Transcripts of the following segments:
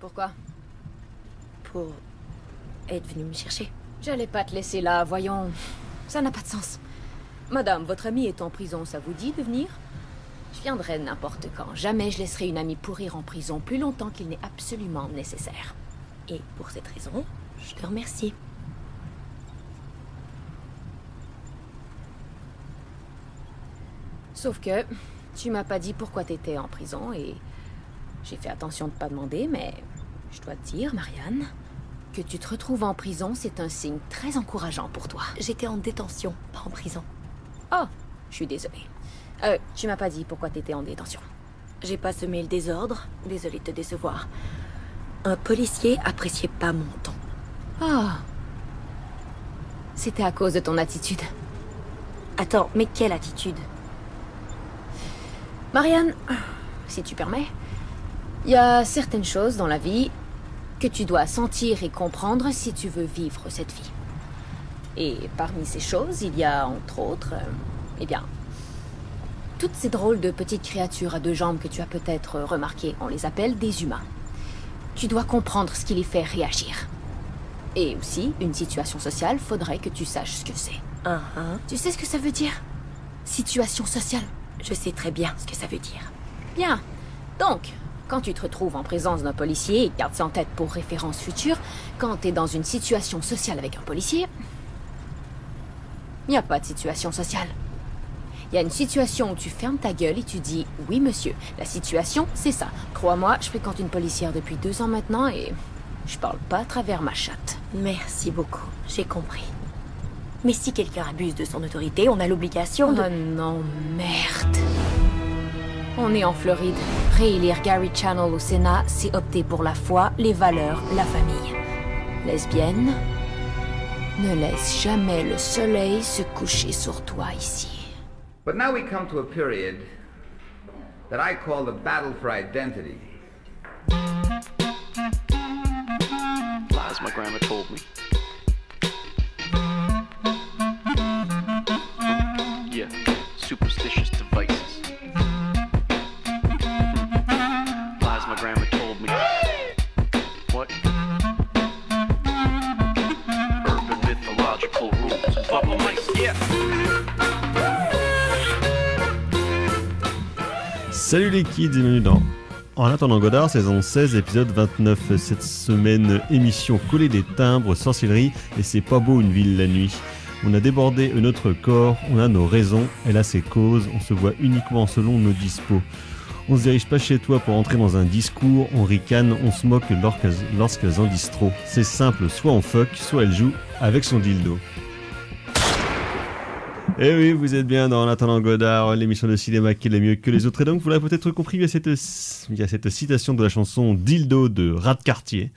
Pourquoi? Pour être venu me chercher. J'allais pas te laisser là, voyons. Ça n'a pas de sens. Madame, votre amie est en prison, ça vous dit de venir? Je viendrai n'importe quand. Jamais je laisserai une amie pourrir en prison plus longtemps qu'il n'est absolument nécessaire. Et pour cette raison, je te remercie. Sauf que tu m'as pas dit pourquoi t'étais en prison et j'ai fait attention de pas demander, mais je dois te dire, Marianne, que tu te retrouves en prison, c'est un signe très encourageant pour toi. J'étais en détention, pas en prison. Oh, je suis désolée. Tu m'as pas dit pourquoi t'étais en détention. J'ai pas semé le désordre, désolée de te décevoir. Un policier appréciait pas mon ton. Ah. C'était à cause de ton attitude. Attends, mais quelle attitude? Marianne, si tu permets, il y a certaines choses dans la vie que tu dois sentir et comprendre si tu veux vivre cette vie. Et parmi ces choses, il y a entre autres, eh bien, toutes ces drôles de petites créatures à deux jambes que tu as peut-être remarquées, on les appelle des humains. Tu dois comprendre ce qui les fait réagir. Et aussi, une situation sociale, faudrait que tu saches ce que c'est. Tu sais ce que ça veut dire? Situation sociale. Je sais très bien ce que ça veut dire. Bien. Donc, quand tu te retrouves en présence d'un policier, et garde ça en tête pour référence future, quand t'es dans une situation sociale avec un policier, il n'y a pas de situation sociale. Il y a une situation où tu fermes ta gueule et tu dis « Oui, monsieur, la situation, c'est ça. Crois-moi, je fréquente une policière depuis 2 ans maintenant et je parle pas à travers ma chatte. » Merci beaucoup, j'ai compris. Mais si quelqu'un abuse de son autorité, on a l'obligation de... Oh non, merde. On est en Floride. Réélire Gary Channel au Sénat, c'est opter pour la foi, les valeurs, la famille. Lesbienne, ne laisse jamais le soleil se coucher sur toi ici. But now we come to a period that I call the battle for identity. Lies my grandma told me. Yeah, superstitious devices. Lies my grandma told me. What? Urban mythological rules and bubble mice, yeah. Salut les kids et bienvenue dans En attendant Godard, saison 16, épisode 29. Cette semaine, émission collée des timbres, sorcellerie, et c'est pas beau une ville la nuit. On a débordé notre corps, on a nos raisons, elle a ses causes, on se voit uniquement selon nos dispos. On se dirige pas chez toi pour entrer dans un discours, on ricane, on se moque lorsqu'elles en disent trop. C'est simple, soit on fuck, soit elle joue avec son dildo. Et oui, vous êtes bien dans En attendant Godard, l'émission de cinéma qui est la mieux que les autres. Et donc, vous l'avez peut-être compris, il y a cette citation de la chanson Dildo de Rat de Cartier.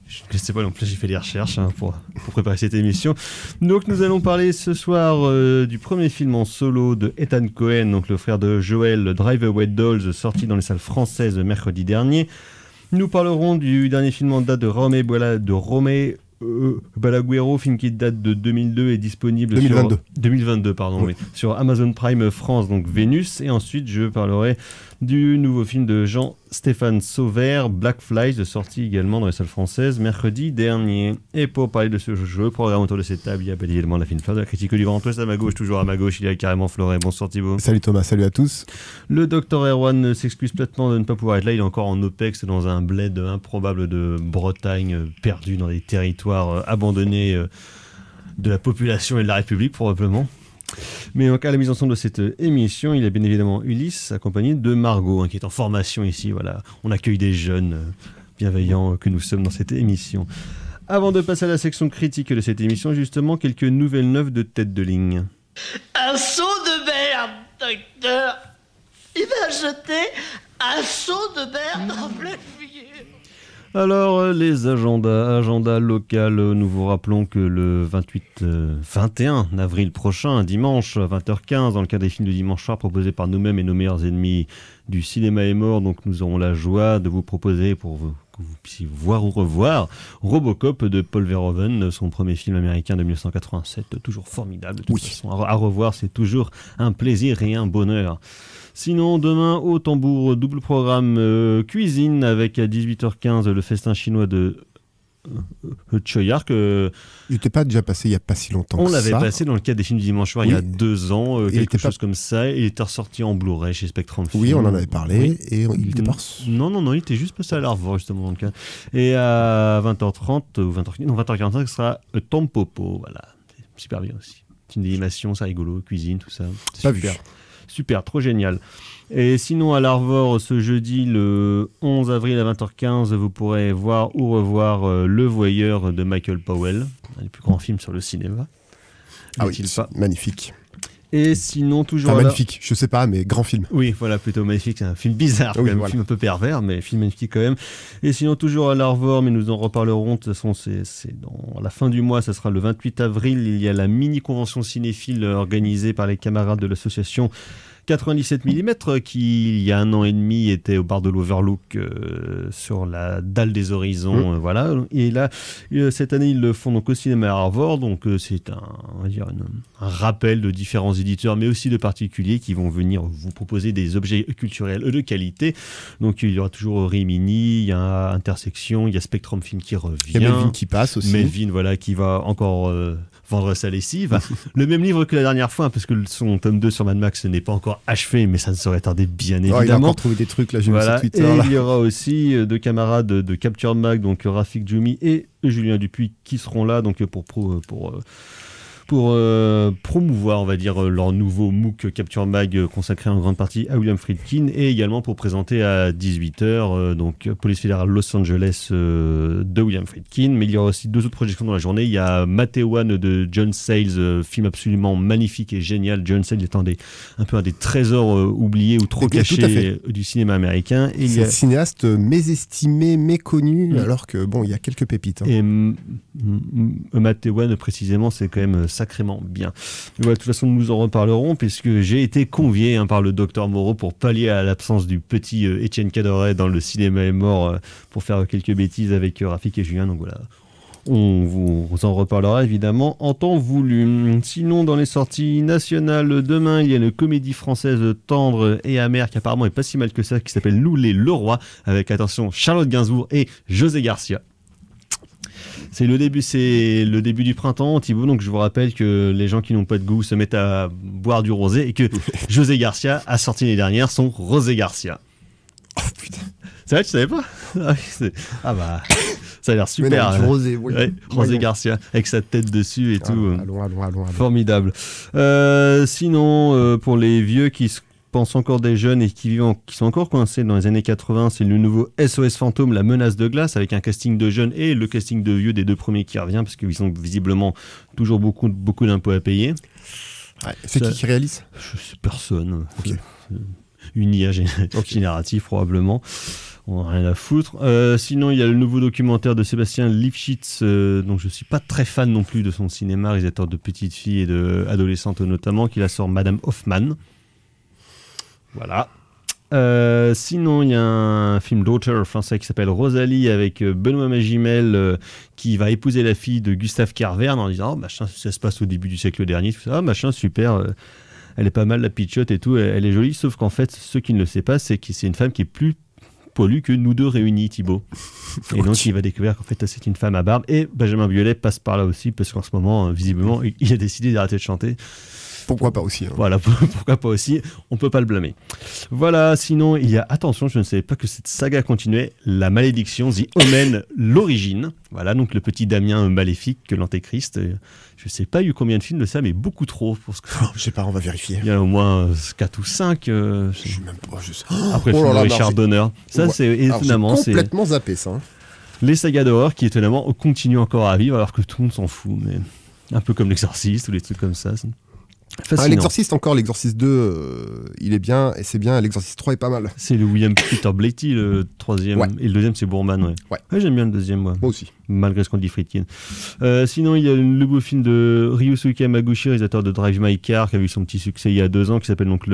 Je ne sais pas non plus, j'ai fait des recherches pour préparer cette émission. Donc, nous allons parler ce soir du premier film en solo de Ethan Coen, donc le frère de Joel, Drive Away Dolls, sorti dans les salles françaises mercredi dernier. Nous parlerons du dernier film en date de Romé Balaguero, film qui date de 2002 est disponible 2022 sur Amazon Prime France, donc Vénus. Et ensuite je parlerai du nouveau film de Jean-Stéphane Sauvert, Black Flies, sorti également dans les salles françaises mercredi dernier. Et pour parler de ce jeu, programme autour de cette table, il y a évidemment la film fleur de la critique du Grand Ouest à ma gauche, toujours à ma gauche, il y a carrément Florent. Bonsoir Thibaut. Salut Thomas, salut à tous. Le docteur Erwan s'excuse platement de ne pas pouvoir être là, il est encore en OPEX dans un bled improbable de Bretagne, perdu dans des territoires abandonnés de la population et de la République probablement. Mais donc à la mise en scène de cette émission, il y a bien évidemment Ulysse, accompagné de Margot, qui est en formation ici. Voilà, on accueille des jeunes bienveillants que nous sommes dans cette émission. Avant de passer à la section critique de cette émission, justement, quelques nouvelles neuves de tête de ligne. Un seau de merde, docteur. Il m'a jeté un seau de merde en pleine figure. Alors, les agendas locaux, nous vous rappelons que le 21 avril prochain, dimanche, à 20h15, dans le cadre des films de dimanche soir proposés par nous-mêmes et nos meilleurs ennemis du cinéma est mort, donc nous aurons la joie de vous proposer, pour que vous puissiez voir ou revoir. Robocop de Paul Verhoeven, son premier film américain de 1987, toujours formidable. De toute façon, à revoir, c'est toujours un plaisir et un bonheur. Sinon, demain, au tambour, double programme cuisine avec à 18h15 le festin chinois de Choyark. Il n'était pas déjà passé il n'y a pas si longtemps que ça. On l'avait passé dans le cadre des films du dimanche soir il y a 2 ans, quelque chose comme ça. Il était ressorti en Blu-ray chez Spectrum Film. Oui, on en avait parlé et il était pas... Non, il était juste passé à l'Arvor justement dans le cadre. Et à 20h30 ou 20h45, ce sera Tampopo. Voilà, c'est super bien aussi. Film d'animation, c'est rigolo, cuisine, tout ça. C'est pas super. Vu. Super, trop génial. Et sinon, à l'Arvor, ce jeudi, le 11 avril à 20h15, vous pourrez voir ou revoir Le Voyeur de Michael Powell, un des plus grands films sur le cinéma. Ah oui, magnifique. Et sinon, toujours... magnifique, je sais pas, mais grand film. Oui, voilà, plutôt magnifique. C'est un film bizarre, quand même, un film un peu pervers, mais film magnifique quand même. Et sinon, toujours à l'Arvor, mais nous en reparlerons. De toute façon, c'est dans la fin du mois, ça sera le 28 avril. Il y a la mini-convention cinéphile organisée par les camarades de l'association 97 mm qui, il y a 1 an et demi, était au bar de l'Overlook sur la dalle des horizons. Voilà. Et là, cette année, ils le font donc au cinéma Arvor. Donc, c'est on va dire un rappel de différents éditeurs, mais aussi de particuliers qui vont venir vous proposer des objets culturels de qualité. Donc, il y aura toujours Rimini, il y a Intersection, il y a Spectrum Film qui revient. Il y a Melvin qui passe aussi. Melvin, voilà, qui va encore vendre sa lessive. Le même livre que la dernière fois, parce que son tome 2 sur Mad Max n'est pas encore achevé, mais ça ne saurait tarder bien évidemment. Il a encore trouvé des trucs, là, j'ai vu sur Twitter. Et là. il y aura aussi 2 camarades de Capture Mag, donc Rafik Djoumi et Julien Dupuis, qui seront là donc pour promouvoir, on va dire, leur nouveau MOOC Capture Mag consacré en grande partie à William Friedkin, et également pour présenter à 18h donc Police fédérale Los Angeles de William Friedkin. Mais il y aura aussi 2 autres projections dans la journée. Il y a Matewan de John Sayles, film absolument magnifique et génial. John Sayles étant un peu un des trésors oubliés ou trop cachés du cinéma américain. Et c'est un cinéaste mésestimé, méconnu, alors que bon, il y a quelques pépites. Et Matewan précisément, c'est quand même sacrément bien. Voilà, de toute façon, nous en reparlerons puisque j'ai été convié par le docteur Moreau pour pallier à l'absence du petit Étienne Cadoret dans Le Cinéma est mort pour faire quelques bêtises avec Rafik et Julien. Donc voilà, on vous en reparlera évidemment en temps voulu. Sinon, dans les sorties nationales, demain, il y a une comédie française tendre et amère qui apparemment est pas si mal que ça, qui s'appelle Nous les Leroy, avec, attention, Charlotte Gainsbourg et José Garcia. C'est le début du printemps, Thibaut, donc je vous rappelle que les gens qui n'ont pas de goût se mettent à boire du rosé et que José Garcia a sorti l'année dernière son Rosé Garcia. Oh putain. C'est vrai, tu savais pas? Ah bah, ça a l'air super. Du rosé, oui. Ouais, Rosé Garcia, avec sa tête dessus et tout. Allons. Formidable. Sinon, pour les vieux qui pensent encore des jeunes et qui sont encore coincés dans les années 80, c'est le nouveau SOS Fantôme, la menace de glace, avec un casting de jeunes et le casting de vieux des 2 premiers qui revient, parce qu'ils ont visiblement toujours beaucoup d'impôts à payer. Ouais, c'est qui réalise? Je sais personne. Okay. Une IA générative probablement. On n'a rien à foutre. Sinon, il y a le nouveau documentaire de Sébastien Lifshitz, dont je ne suis pas très fan non plus de son cinéma, réalisateur de petites filles et d'adolescentes notamment, qui la sort Madame Hoffman. Voilà. Sinon, il y a un film d'auteur français qui s'appelle Rosalie avec Benoît Magimel qui va épouser la fille de Gustave Carverne en disant « Oh, machin, ça se passe au début du siècle dernier. » Tout ça, oh, machin, super. Elle est pas mal, la pitchotte et tout. Elle est jolie. Sauf qu'en fait, ce qui ne le sait pas, c'est que c'est une femme qui est plus poilue que nous 2 réunis, Thibaut. Et donc, il va découvrir qu'en fait, c'est une femme à barbe. Et Benjamin Biolay passe par là aussi parce qu'en ce moment, visiblement, il a décidé d'arrêter de chanter. Pourquoi pas aussi, hein. Voilà, pourquoi pas aussi, on peut pas le blâmer. Voilà, sinon, il y a, attention, je ne savais pas que cette saga continuait, La Malédiction, The Omen, l'origine. Voilà, donc le petit Damien maléfique que l'Antéchrist. Je sais pas, il y a eu combien de films de ça, mais beaucoup trop. Parce que... je sais pas, on va vérifier. Il y en a au moins 4 ou 5. Je sais même pas. Après, le film de Richard Donner. Ça, c'est étonnamment. J'ai complètement zappé ça. Hein. Les sagas d'horreur qui, étonnamment, continuent encore à vivre alors que tout le monde s'en fout. Mais un peu comme L'Exorciste ou les trucs comme ça. L'Exorciste, encore, l'Exorciste 2, il est bien, et c'est bien, l'Exorciste 3 est pas mal. C'est le William Peter Blatty, le 3e, et le 2e, c'est Boorman, ouais. J'aime bien le 2e, moi. Moi aussi. Malgré ce qu'on dit Friedkin. Sinon, il y a le nouveau film de Ryusuke Hamaguchi, réalisateur de Drive My Car, qui a eu son petit succès il y a 2 ans, qui s'appelle donc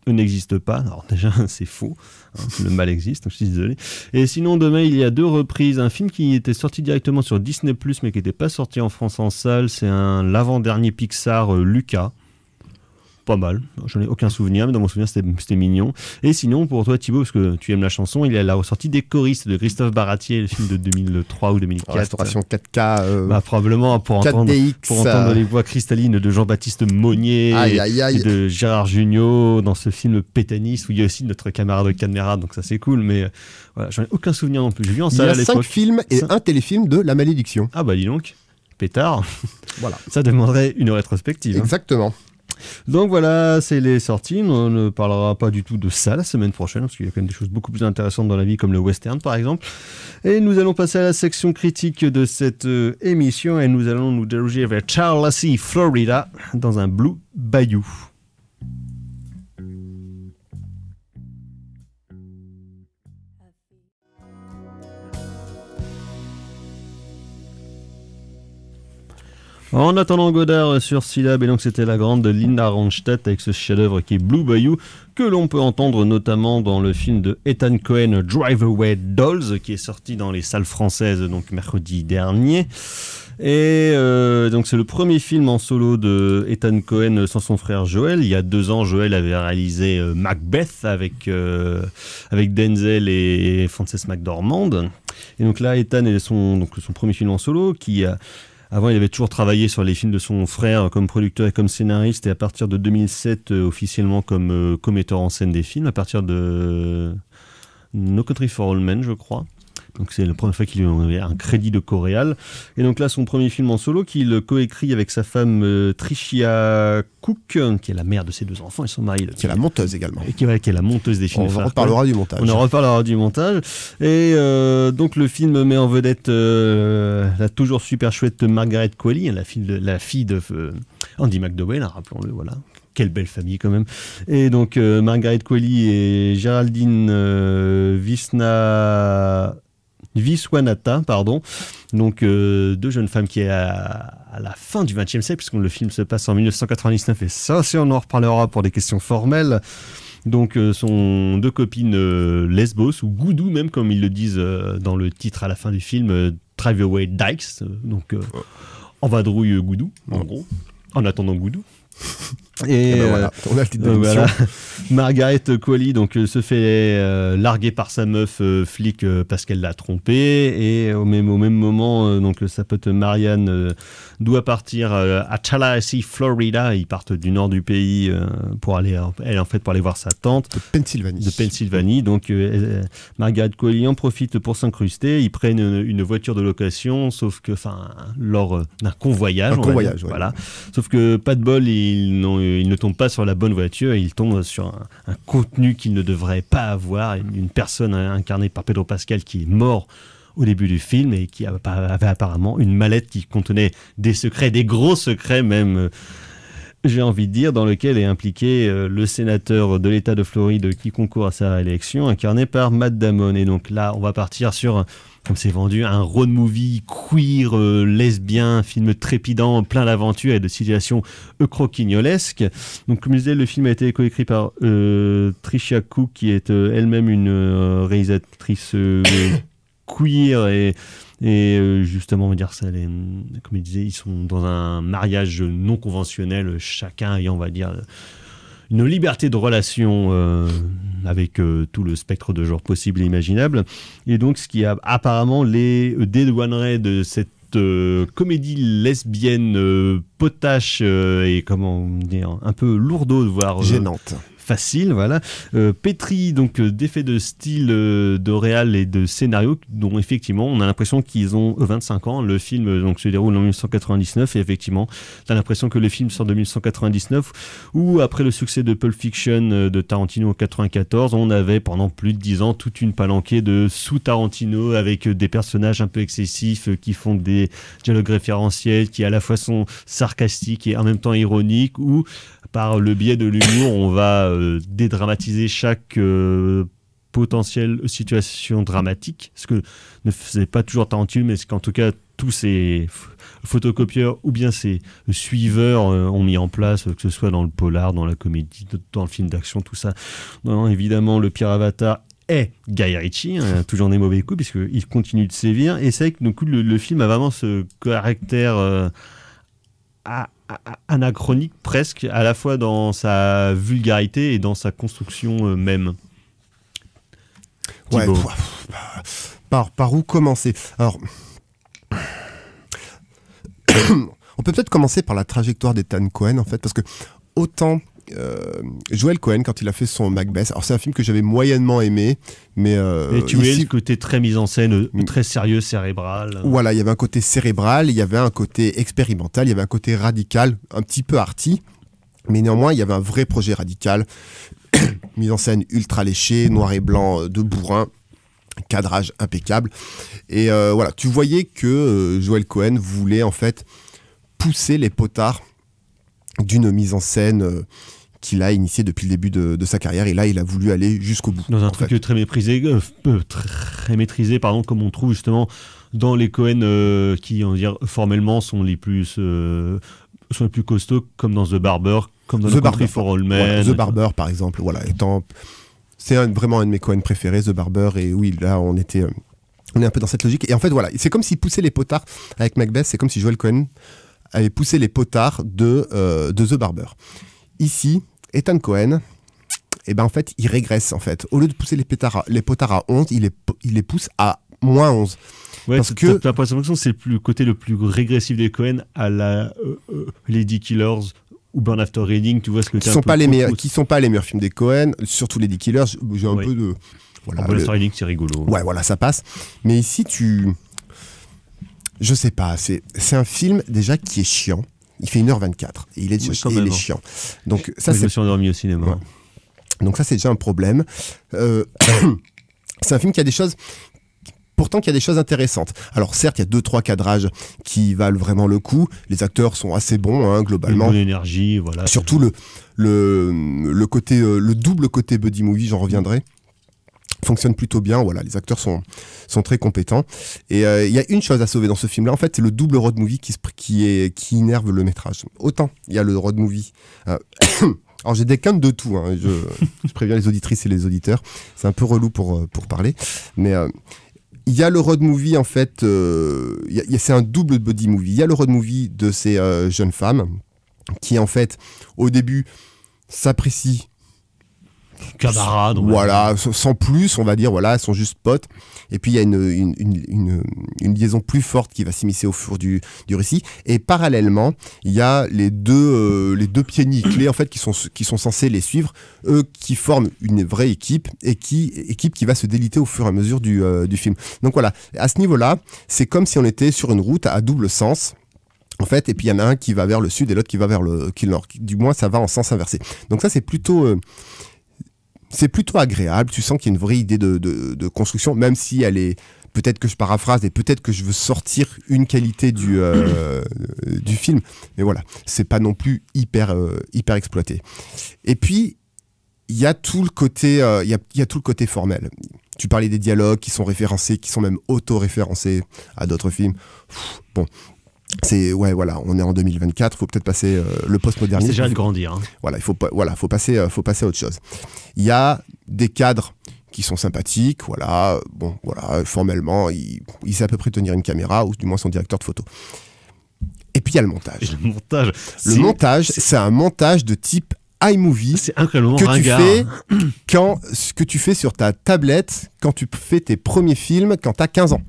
n'existe pas. Alors déjà, c'est faux. Hein, le mal existe, donc je suis désolé. Et sinon, demain, il y a 2 reprises. Un film qui était sorti directement sur Disney+, mais qui n'était pas sorti en France en salle. C'est l'avant-dernier Pixar, Luca. Pas mal, j'en ai aucun souvenir, mais dans mon souvenir c'était mignon. Et sinon, pour toi Thibaut, parce que tu aimes la chanson, il y a la ressortie des choristes de Christophe Baratier, le film de 2003 ou 2004. Restauration 4K. Probablement pour entendre les voix cristallines de Jean-Baptiste Monnier et de Gérard Jugnot dans ce film Pétanis, où il y a aussi notre camarade de caméra, donc ça c'est cool, mais voilà, j'en ai aucun souvenir non plus. J'ai vu en salle à l'époque. Il y a 5 films et un téléfilm de La Malédiction. Ah bah dis donc, pétard. Voilà. Ça demanderait une rétrospective. Exactement. Hein. Donc voilà, c'est les sorties. On ne parlera pas du tout de ça la semaine prochaine, parce qu'il y a quand même des choses beaucoup plus intéressantes dans la vie, comme le western par exemple. Et nous allons passer à la section critique de cette émission, et nous allons nous diriger vers Tallahassee, Florida, dans un Blue Bayou. En attendant Godard sur Syllab, et donc c'était la grande Linda Ronstadt avec ce chef-d'œuvre qui est Blue Bayou, que l'on peut entendre notamment dans le film de Ethan Cohen, Drive Away Dolls, qui est sorti dans les salles françaises donc mercredi dernier. Et donc c'est le premier film en solo de Ethan Cohen sans son frère Joel. Il y a 2 ans, Joel avait réalisé Macbeth avec Denzel et Frances McDormand. Et donc là, Ethan est son premier film en solo qui a... Avant, il avait toujours travaillé sur les films de son frère comme producteur et comme scénariste, et à partir de 2007, officiellement comme metteur en scène des films, à partir de No Country for All Men, je crois. Donc c'est la première fois qu'il avait un crédit de coréal. Et donc là, son premier film en solo qu'il coécrit avec sa femme Tricia Cook, qui est la mère de ses 2 enfants. Ils sont mariés. Qui est la monteuse également. Et qui est la monteuse des films. On en reparlera du montage. On en reparlera du montage. Et donc le film met en vedette la toujours super chouette Margaret Qualley, la fille de Andy McDowell, rappelons-le, voilà. Quelle belle famille quand même. Et donc Margaret Qualley et Géraldine Viswanathan, donc 2 jeunes femmes qui est à la fin du XXe siècle, puisque le film se passe en 1999, et ça, on en reparlera pour des questions formelles. Donc sont 2 copines lesbos, ou goudou même, comme ils le disent dans le titre à la fin du film, Drive Away Dykes, donc en vadrouille goudou, en gros, en attendant goudou. Et ben voilà, on a le titre de l'émission. Voilà. Margaret Qualley donc se fait larguer par sa meuf flic parce qu'elle l'a trompé, et au même moment donc sa pote Marianne doit partir à Tallahassee, Florida. Ils partent du nord du pays pour aller voir sa tante de Pennsylvanie. Donc Margaret Qualley en profite pour s'incruster. Ils prennent une voiture de location, sauf que lors d'un convoyage, voilà. Sauf que pas de bol, ils ne tombent pas sur la bonne voiture, et ils tombent sur un contenu qu'ils ne devraient pas avoir. Une personne incarnée par Pedro Pascal qui est mort au début du film, et qui avait apparemment une mallette qui contenait des secrets, des gros secrets même, j'ai envie de dire, dans lequel est impliqué le sénateur de l'État de Floride qui concourt à sa élection, incarné par Matt Damon. Et donc là, on va partir sur, comme c'est vendu, un road movie queer, lesbien, film trépidant, plein d'aventures et de situations croquignolesques. Donc comme je disais, le film a été coécrit par Tricia Cook, qui est elle-même une réalisatrice queer, et justement, on va dire ça, comme il disait, ils sont dans un mariage non conventionnel, chacun ayant, on va dire, une liberté de relation avec tout le spectre de genre possible et imaginable. Et donc, ce qui a apparemment les dédouanerait de cette comédie lesbienne potache et comment dire, un peu lourdeau, voire gênante. Facile, voilà. Pétri donc d'effets de style, de réal et de scénario, dont effectivement on a l'impression qu'ils ont 25 ans. Le film donc se déroule en 1999, et effectivement on a l'impression que le film sort de 1999, où après le succès de Pulp Fiction de Tarantino en 94, on avait pendant plus de 10 ans toute une palanquée de sous-Tarantino avec des personnages un peu excessifs qui font des dialogues référentiels qui à la fois sont sarcastiques et en même temps ironiques, ou par le biais de l'humour, on va dédramatiser chaque potentielle situation dramatique, ce que ne faisait pas toujours Tarantino, mais ce qu'en tout cas tous ces photocopieurs ou bien ces suiveurs ont mis en place, que ce soit dans le polar, dans la comédie, dans le film d'action, tout ça. Non, évidemment, le pire avatar est Guy Ritchie, toujours des mauvais coups, puisqu'il continue de sévir. Et c'est vrai que du coup, le film a vraiment ce caractère anachronique presque, à la fois dans sa vulgarité et dans sa construction même. Ouais, par où commencer? Alors, on peut peut-être commencer par la trajectoire d'Ethan Cohen, en fait, parce que autant Joel Cohen, quand il a fait son Macbeth, alors c'est un film que j'avais moyennement aimé, mais et tu voyais le côté très mise en scène, très sérieux, cérébral. Voilà, il y avait un côté cérébral, il y avait un côté expérimental, il y avait un côté radical, un petit peu arty, mais néanmoins il y avait un vrai projet radical, mise en scène ultra léchée, noir et blanc de bourrin, cadrage impeccable, et voilà, tu voyais que Joel Cohen voulait en fait pousser les potards d'une mise en scène qu'il a initiée depuis le début de sa carrière, et là il a voulu aller jusqu'au bout. Dans un truc très maîtrisé, comme on trouve justement dans les Cohen qui, on va dire, formellement sont les plus costauds, comme dans The Barber, comme dans The Country for All Men. Voilà, The Barber par exemple, voilà, c'est vraiment un de mes Cohen préférés, The Barber, et oui, là on est un peu dans cette logique, et en fait voilà, c'est comme s'il poussait les potards avec Macbeth, c'est comme si Joel Cohen avait poussé les potards de The Barber. Ici, Ethan Cohen, en fait, il régresse, en fait. Au lieu de pousser les potards à 11, il les pousse à moins 11. Ouais, parce que t'as l'impression que c'est le côté le plus régressif des Cohen à la Lady Killers ou Burn After Reading, tu vois ce que qui sont pas les meilleurs films des Cohen, surtout Lady Killers, j'ai un peu de... Voilà, Burn After Reading, c'est rigolo. Ouais, voilà, ça passe. Mais ici, je sais pas, c'est un film déjà qui est chiant. Il fait 1h24 et il est chiant. Donc ça, je me suis endormi au cinéma. Ouais. Donc ça, c'est déjà un problème. C'est un film qui a des choses... Pourtant, qu'il y a des choses intéressantes. Alors certes, il y a 2-3 cadrages qui valent vraiment le coup. Les acteurs sont assez bons, globalement. Une bonne énergie, voilà. Surtout le côté, le double côté buddy movie, j'en reviendrai, fonctionne plutôt bien. Voilà, les acteurs sont très compétents. Et il y a une chose à sauver dans ce film-là. En fait, c'est le double road movie qui énerve le métrage. Autant il y a le road movie. Alors j'ai des quintes de tout. Je préviens les auditrices et les auditeurs. C'est un peu relou pour parler, mais il y a le road movie, en fait, c'est un double body movie. Il y a le road movie de ces jeunes femmes qui, en fait, au début, s'apprécient. Camarades. Voilà, sans plus, on va dire, voilà, elles sont juste potes. Et puis il y a une liaison plus forte qui va s'immiscer au fur du récit. Et parallèlement, il y a les deux pieds nickelés, en fait, qui sont censés les suivre, eux qui forment une vraie équipe, et équipe qui va se déliter au fur et à mesure du film. Donc voilà, à ce niveau-là, c'est comme si on était sur une route à double sens. En fait, et puis il y en a un qui va vers le sud et l'autre qui va vers le nord. Du moins, ça va en sens inversé. Donc ça, c'est plutôt agréable. Tu sens qu'il y a une vraie idée de construction, même si elle est... Peut-être que je paraphrase et peut-être que je veux sortir une qualité du film. Mais voilà, c'est pas non plus hyper exploité. Et puis, il y a tout le côté, il y a tout le côté formel. Tu parlais des dialogues qui sont référencés, qui sont même auto-référencés à d'autres films. Bon... voilà, on est en 2024, faut peut-être passer le postmodernisme. C'est déjà de grandir. Voilà, faut passer à autre chose. Il y a des cadres qui sont sympathiques, voilà, formellement, il sait à peu près tenir une caméra, ou du moins son directeur de photo. Et puis il y a le montage. Le montage, c'est un montage de type iMovie. C'est incroyablement ringard. Que tu fais sur ta tablette quand tu fais tes premiers films quand tu as 15 ans.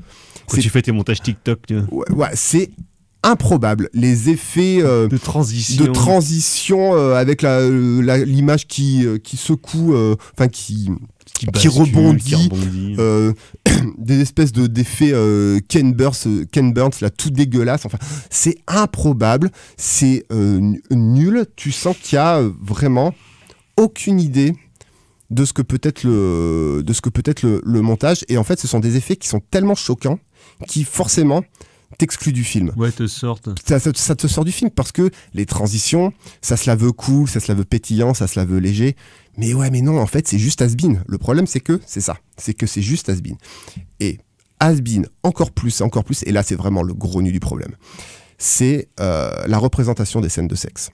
Quand tu fais tes montages TikTok. Ouais, c'est improbable. Les effets de transition avec l'image qui secoue, qui rebondit, des espèces d'effets Ken Burns là, tout dégueulasse. Enfin, c'est improbable, c'est nul. Tu sens qu'il y a vraiment aucune idée de ce que peut être le montage. Et en fait, ce sont des effets qui sont tellement choquants qui forcément t'exclut du film. Ouais, te sortent. Ça te sort du film parce que les transitions, ça se la veut cool, ça se la veut pétillant, ça se la veut léger. Mais non, en fait, c'est juste has-been. Le problème, c'est que c'est ça. C'est que c'est juste has-been. Et has-been encore plus, et là c'est vraiment le gros nœud du problème, c'est la représentation des scènes de sexe.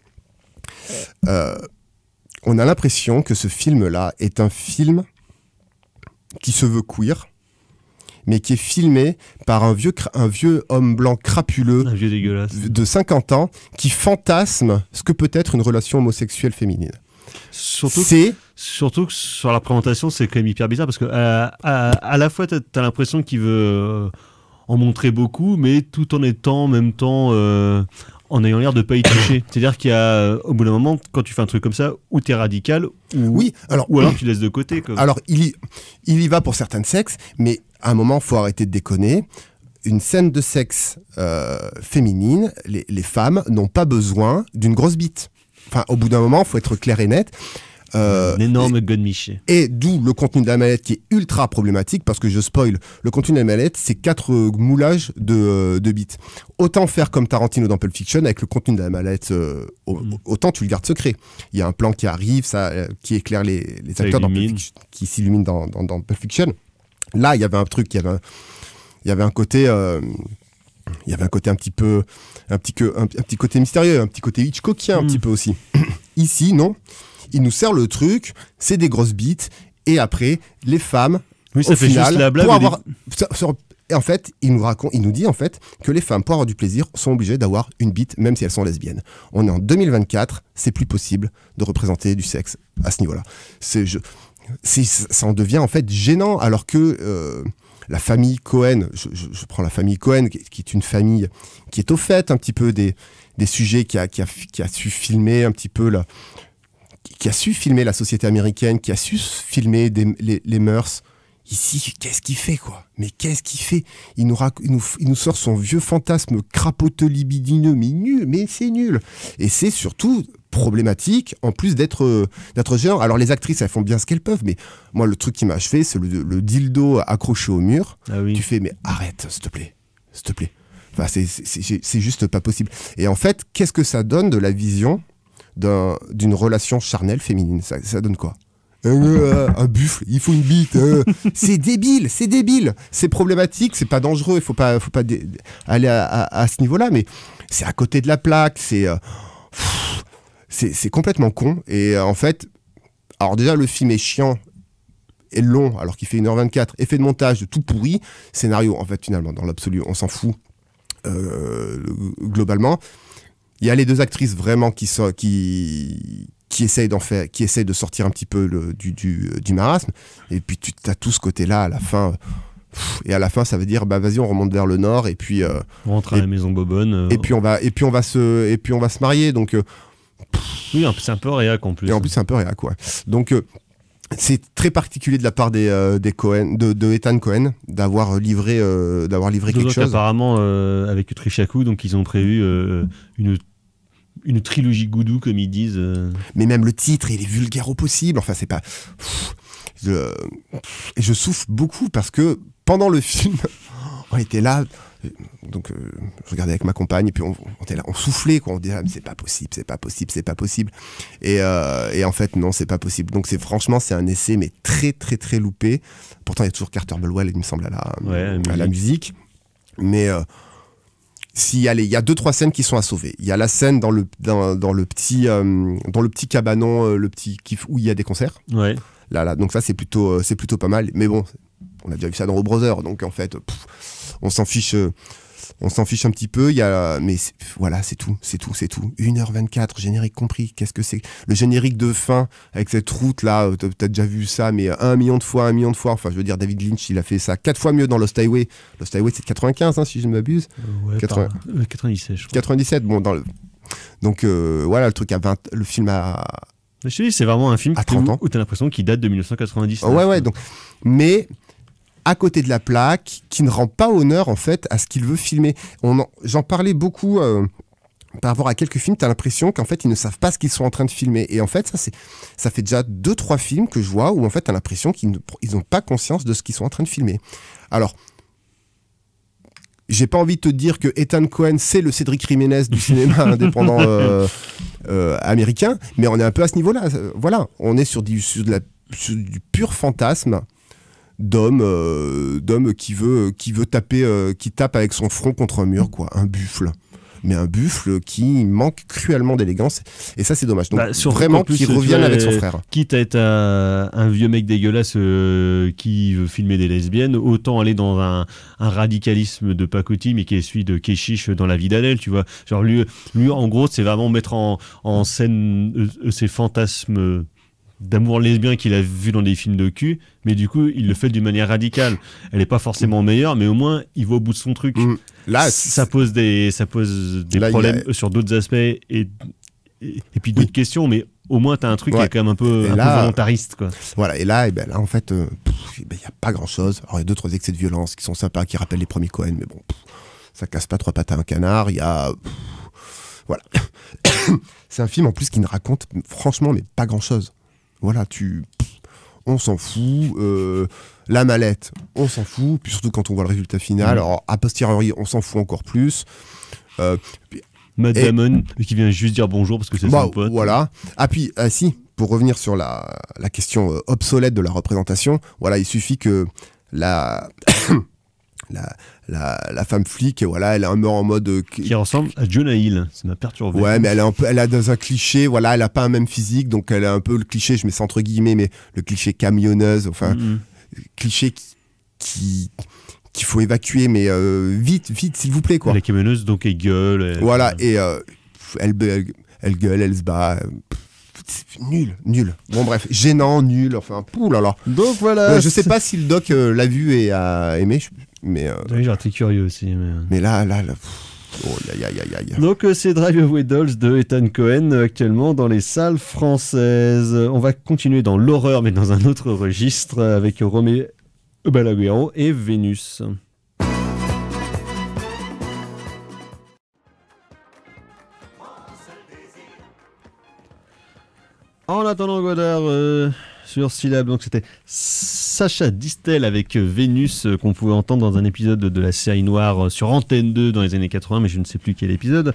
On a l'impression que ce film-là est un film qui se veut queer, mais qui est filmé par un vieux homme blanc crapuleux Un vieux dégueulasse. de 50 ans qui fantasme ce que peut être une relation homosexuelle féminine. Surtout que sur la présentation, c'est quand même hyper bizarre parce que à la fois, t'as l'impression qu'il veut en montrer beaucoup, mais tout en étant en même temps en ayant l'air de pas y toucher. C'est-à-dire qu'il y a, au bout d'un moment, quand tu fais un truc comme ça, ou t'es radical, ou alors tu laisses de côté. Quoi. Alors, il y va pour certains sexes, mais à un moment, faut arrêter de déconner. Une scène de sexe féminine, les femmes n'ont pas besoin d'une grosse bite. Enfin, au bout d'un moment, faut être clair et net. Un énorme godemiché. Et d'où le contenu de la mallette qui est ultra problématique, parce que je spoil, le contenu de la mallette, c'est 4 moulages de bites. Autant faire comme Tarantino dans Pulp Fiction, avec le contenu de la mallette, autant tu le gardes secret. Il y a un plan qui arrive, qui éclaire les acteurs dans Pulp Fiction, qui s'illumine dans Pulp Fiction. Là, il y avait un truc, il y avait un côté... il y avait un côté un petit côté mystérieux, un petit côté Hitchcockien un petit peu aussi. Ici, non. Il nous sert le truc, c'est des grosses bites, et après, les femmes, oui, ça au fait final, juste la blague. Et en fait, il nous dit en fait que les femmes, pour avoir du plaisir, sont obligées d'avoir une bite, même si elles sont lesbiennes. On est en 2024, c'est plus possible de représenter du sexe à ce niveau-là. Ça en devient en fait gênant, alors que la famille Cohen, je prends la famille Cohen, qui est une famille qui est au fait un petit peu des sujets, qui a su filmer un petit peu qui a su filmer la société américaine, qui a su filmer les mœurs. Ici, qu'est-ce qu'il fait, quoi? Mais qu'est-ce qu'il fait? Il nous sort son vieux fantasme crapoteux, libidineux, mais nul, mais c'est nul. Et c'est surtout problématique, en plus d'être gênant. Alors les actrices, elles font bien ce qu'elles peuvent, mais moi, le truc qui m'a achevé, c'est le dildo accroché au mur. Ah oui. Tu fais, mais arrête, s'il te plaît. Enfin, c'est juste pas possible. Et en fait, qu'est-ce que ça donne de la vision d'une relation charnelle féminine? Ça donne quoi? Un buffle, il faut une bite. C'est débile, c'est problématique, c'est pas dangereux, il faut pas aller à ce niveau-là, mais c'est à côté de la plaque, c'est complètement con. Et en fait, alors déjà le film est chiant et long, alors qu'il fait 1h24, effet de montage de tout pourri, scénario en fait finalement dans l'absolu on s'en fout globalement. Il y a les 2 actrices vraiment qui essayent de sortir un petit peu du marasme, et puis tu as tout ce côté-là à la fin. Et à la fin, ça veut dire bah vas-y, on remonte vers le nord, et puis on rentre à la maison Bobonne. Et puis on va se marier. Donc oui, c'est un peu réac en plus. Et en plus, c'est un peu réac, ouais. Donc c'est très particulier de la part des Cohen, de Ethan Cohen, d'avoir livré quelque chose. Apparemment, avec Trishaku, donc ils ont prévu une trilogie goudou, comme ils disent. Mais même le titre, il est vulgaire au possible. Enfin, c'est pas... Je souffre beaucoup parce que pendant le film, on était là... Donc, je regardais avec ma compagne et puis on était là, on soufflait, quoi. On disait, c'est pas possible. Et en fait, non, c'est pas possible. Donc, franchement, c'est un essai, mais très, très, très loupé. Pourtant, il y a toujours Carter Burwell, il me semble, à la musique. Mais... il y a 2-3 scènes qui sont à sauver. Il y a la scène dans le petit cabanon, où il y a des concerts. Ouais. Là, donc ça c'est plutôt pas mal. Mais bon, on a déjà vu ça dans Bros Brothers, donc en fait, on s'en fiche un petit peu. Mais voilà, c'est tout. 1h24, générique compris. Qu'est-ce que c'est? Le générique de fin avec cette route là, t'as déjà vu ça, mais 1 million de fois. Enfin, je veux dire, David Lynch, il a fait ça 4 fois mieux dans Lost Highway. Lost Highway, c'est de 95, si je ne m'abuse. Ouais, 97, je crois. 97, bon, donc voilà, le truc le film a... Je te dis, c'est vraiment un film à 30 ans. Où t'as l'impression qu'il date de 1990. Ouais, donc... Mais... à côté de la plaque, qui ne rend pas honneur en fait à ce qu'il veut filmer. J'en parlais beaucoup par rapport à quelques films, t'as l'impression qu'en fait ils ne savent pas ce qu'ils sont en train de filmer. Et en fait ça fait déjà 2-3 films que je vois où en fait t'as l'impression qu'ils n'ont pas conscience de ce qu'ils sont en train de filmer. Alors, j'ai pas envie de te dire que Ethan Cohen c'est le Cédric Jiménez du cinéma indépendant américain, mais on est un peu à ce niveau-là. Voilà, on est sur du pur fantasme d'homme qui tape avec son front contre un mur, quoi, un buffle. Mais un buffle qui manque cruellement d'élégance, et ça c'est dommage. Donc vraiment qu'il revienne avec son frère. Quitte à être un vieux mec dégueulasse qui veut filmer des lesbiennes, autant aller dans un radicalisme de pacotille, mais qui est celui de Keshish dans La vie d'Adèle, tu vois. Genre lui en gros, c'est vraiment mettre en scène ses fantasmes d'amour lesbien qu'il a vu dans des films de cul, mais du coup il le fait d'une manière radicale. Elle est pas forcément meilleure, mais au moins il va au bout de son truc. Là ça pose des problèmes sur d'autres aspects et puis d'autres questions, mais au moins t'as un truc qui est quand même un peu volontariste, quoi. Voilà, et là en fait il y a pas grand chose. Alors il y a 2-3 excès de violence qui sont sympas, qui rappellent les premiers Cohen, mais bon, ça casse pas 3 pattes à un canard. Il y a voilà. C'est un film en plus qui ne raconte franchement mais pas grand chose. Voilà, on s'en fout. La mallette, on s'en fout. Puis surtout quand on voit le résultat final. Alors, a posteriori, on s'en fout encore plus. Matt Damon, qui vient juste dire bonjour parce que c'est son pote. Voilà. Ah, puis, si, pour revenir sur la question obsolète de la représentation, voilà, il suffit que la femme flic, voilà, elle est un peu en mode qui ressemble à Jonah Hill, ça m'a perturbé. Ouais, mais elle a dans un cliché, voilà, elle a pas un même physique, donc elle a un peu le cliché, je mets ça entre guillemets, mais le cliché camionneuse, enfin, cliché qu'il faut évacuer, mais vite, s'il vous plaît, quoi. La camionneuse, donc elle gueule. Voilà, et elle gueule, elle se bat. Nul. Bon bref, gênant, nul, enfin, poulala. Donc voilà. Je sais pas si le doc l'a vu et a aimé, mais. Oui, j'ai été curieux aussi. Mais là. Oh, Donc c'est Drive Away Dolls de Ethan Cohen actuellement dans les salles françaises. On va continuer dans l'horreur, mais dans un autre registre avec Romeo Balaguerro et Vénus. En attendant Godard sur Syllab, donc c'était Sacha Distel avec Vénus qu'on pouvait entendre dans un épisode de la série noire sur Antenne 2 dans les années 80, mais je ne sais plus quel épisode.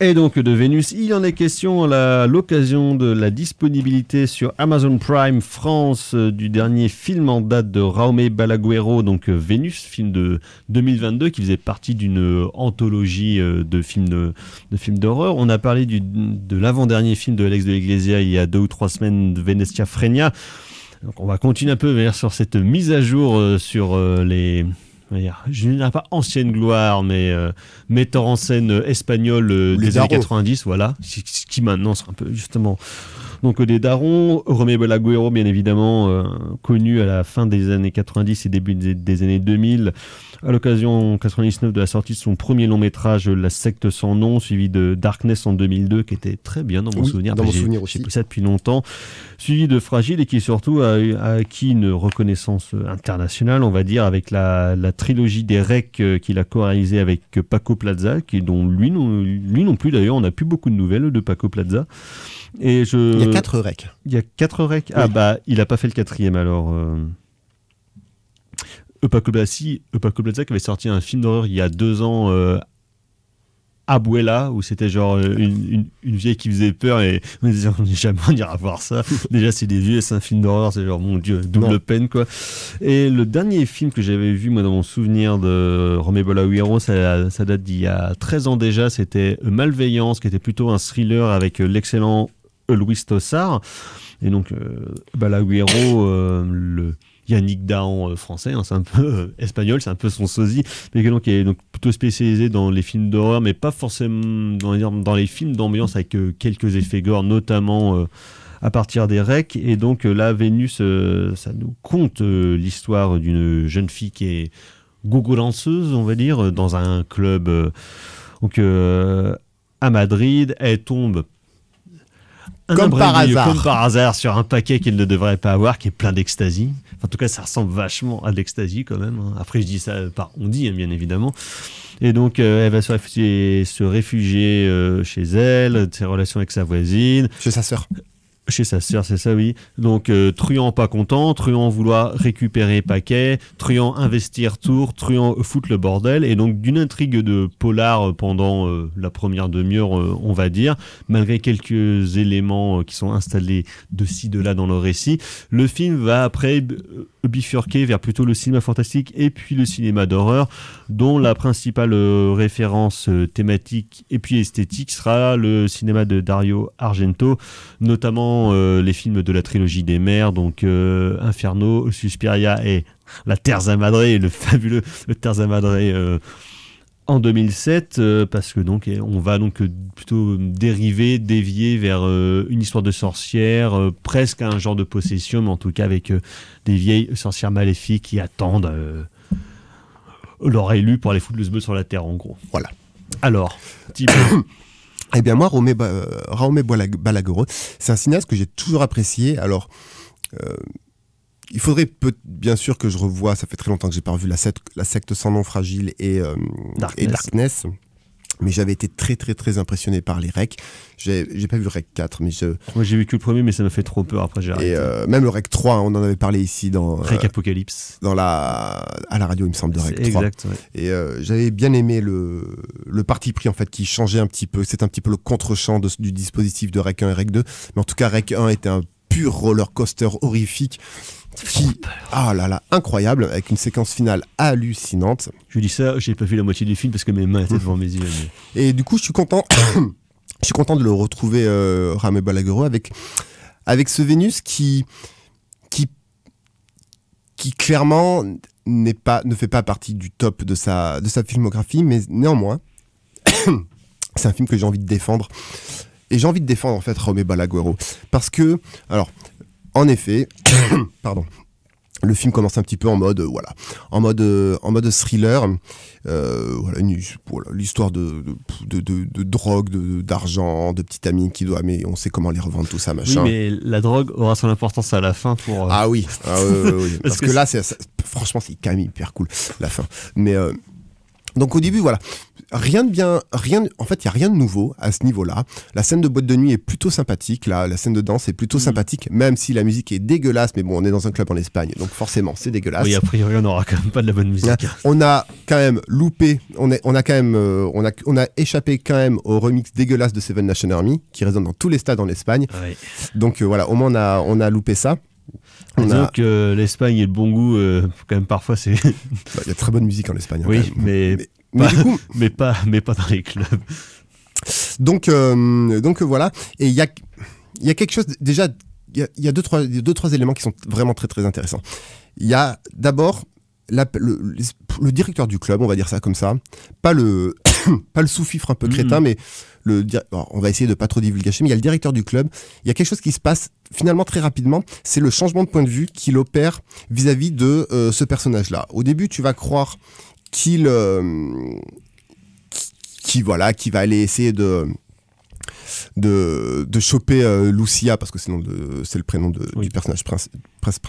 Et donc de Vénus, il en est question à l'occasion de la disponibilité sur Amazon Prime France du dernier film en date de Jaume Balaguerro, donc Vénus, film de 2022 qui faisait partie d'une anthologie de films d'horreur. On a parlé de l'avant-dernier film de Alex de l'Iglesia il y a 2 ou 3 semaines, de Venetia Frenia. Donc on va continuer un peu sur cette mise à jour sur les... Je ne dirais pas ancienne gloire, mais metteur en scène espagnol des années 90, voilà, qui maintenant sera un peu justement donc des darons. Romeo Balaguerro, bien évidemment, connu à la fin des années 90 et début des années 2000, à l'occasion en 99 de la sortie de son premier long métrage La secte sans nom, suivi de Darkness en 2002, qui était très bien dans mon souvenir. Dans mon souvenir aussi. J'ai pris ça depuis longtemps. Suivi de Fragile, et qui surtout a acquis une reconnaissance internationale, on va dire, avec la trilogie des Recs qu'il a co-réalisé avec Paco Plaza, dont lui non plus d'ailleurs, on n'a plus beaucoup de nouvelles de Paco Plaza. Il y a 4 Recs. Il y a 4 Recs. Oui. Ah bah, il n'a pas fait le 4e alors. Paco Plaza qui avait sorti un film d'horreur il y a 2 ans, Abuela, où c'était genre une vieille qui faisait peur, et on disait jamais on ira voir ça. Déjà c'est des vieux, c'est un film d'horreur, c'est genre mon dieu, double peine quoi. Et le dernier film que j'avais vu moi dans mon souvenir de Romeo Balaguerro, ça date d'il y a 13 ans déjà, c'était Malveillance, qui était plutôt un thriller avec l'excellent Louis Tossard. Et donc Balaguerro, le Yannick Dahan français, hein, c'est un peu espagnol, c'est un peu son sosie, mais qui est donc plutôt spécialisé dans les films d'horreur, mais pas forcément dans les films d'ambiance avec quelques effets gore, notamment à partir des Recs. Et donc là, Vénus, ça nous conte l'histoire d'une jeune fille qui est gogo-danseuse, on va dire, dans un club à Madrid. Elle tombe comme par hasard sur un paquet qu'elle ne devrait pas avoir, qui est plein d'ecstasy. En tout cas, ça ressemble vachement à de l'ecstasy quand même. Après, je dis ça par on dit, bien évidemment. Et donc, elle va se réfugier chez elle, de ses relations avec sa voisine. Chez sa sœur. Chez sa sœur, c'est ça, oui. Donc, truand pas content, truand vouloir récupérer paquet, truand investir tour, truand foutre le bordel. Et donc, d'une intrigue de polar pendant la première demi-heure, on va dire, malgré quelques éléments qui sont installés de ci, de là dans le récit, le film va après bifurquer vers plutôt le cinéma fantastique et puis le cinéma d'horreur, dont la principale référence thématique et puis esthétique sera le cinéma de Dario Argento, notamment les films de la trilogie des mers, donc Inferno, Suspiria et La Terza Madre, le fabuleux Terza Madre en 2007, parce que donc on va donc plutôt dévier vers une histoire de sorcière, presque un genre de possession, mais en tout cas avec des vieilles sorcières maléfiques qui attendent leur élu pour aller foutre le sbeul sur la terre, en gros. Voilà. Alors, Thibaut. Eh bien moi, Raume Balagoro, c'est un cinéaste que j'ai toujours apprécié. Alors, il faudrait bien sûr que je revoie, ça fait très longtemps que j'ai pas revu la secte sans nom fragile et Darkness. Mais j'avais été très très très impressionné par les Rec. J'ai pas vu Rec 4, mais moi j'ai vu que le premier, mais ça m'a fait trop peur, après j'ai arrêté. Et même le Rec 3, on en avait parlé ici dans Rec Apocalypse. À la radio, il me semble, de Rec 3. Exact, ouais. Et j'avais bien aimé le parti pris en fait qui changeait un petit peu, c'est un petit peu le contre-champ du dispositif de Rec 1 et Rec 2, mais en tout cas Rec 1 était un pur roller coaster horrifique. Ah là là, incroyable, avec une séquence finale hallucinante. Je dis ça, j'ai pas vu la moitié du film parce que mes mains étaient devant mes yeux. Mais... Et du coup, je suis content de le retrouver, Raume Balagoro, avec ce Vénus qui clairement ne fait pas partie du top de sa filmographie, mais néanmoins, c'est un film que j'ai envie de défendre. Et j'ai envie de défendre en fait Raume Balagoro parce que, alors, en effet, pardon, le film commence un petit peu en mode thriller, l'histoire de drogue, d'argent, de petites amines mais on sait comment les revendre, tout ça, machin. Oui, mais la drogue aura son importance à la fin pour... Ah oui, parce que là, franchement, c'est quand même hyper cool, la fin. Mais... Donc au début, voilà, en fait, il n'y a rien de nouveau à ce niveau-là. La scène de boîte de nuit est plutôt sympathique, la scène de danse est plutôt sympathique, même si la musique est dégueulasse, mais bon, on est dans un club en Espagne, donc forcément, c'est dégueulasse. Oui, a priori, on n'aura quand même pas de la bonne musique. On a quand même loupé, on a échappé quand même au remix dégueulasse de Seven Nation Army, qui résonne dans tous les stades en Espagne. Ouais. Donc voilà, au moins on a loupé ça. Disons que l'Espagne et le bon goût, quand même parfois c'est... Il y a très bonne musique en Espagne. Oui, quand même. mais du coup... mais pas dans les clubs. Donc voilà, et il y a quelque chose, déjà, il y a deux, trois éléments qui sont vraiment très très intéressants. Il y a d'abord le directeur du club, on va dire ça comme ça, pas le sous-fifre un peu crétin, mais on va essayer de pas trop divulgacher, mais il y a le directeur du club, il y a quelque chose qui se passe finalement très rapidement, c'est le changement de point de vue qu'il opère vis-à-vis de ce personnage-là. Au début, tu vas croire qu'il va aller essayer de choper Lucia, parce que c'est le prénom du personnage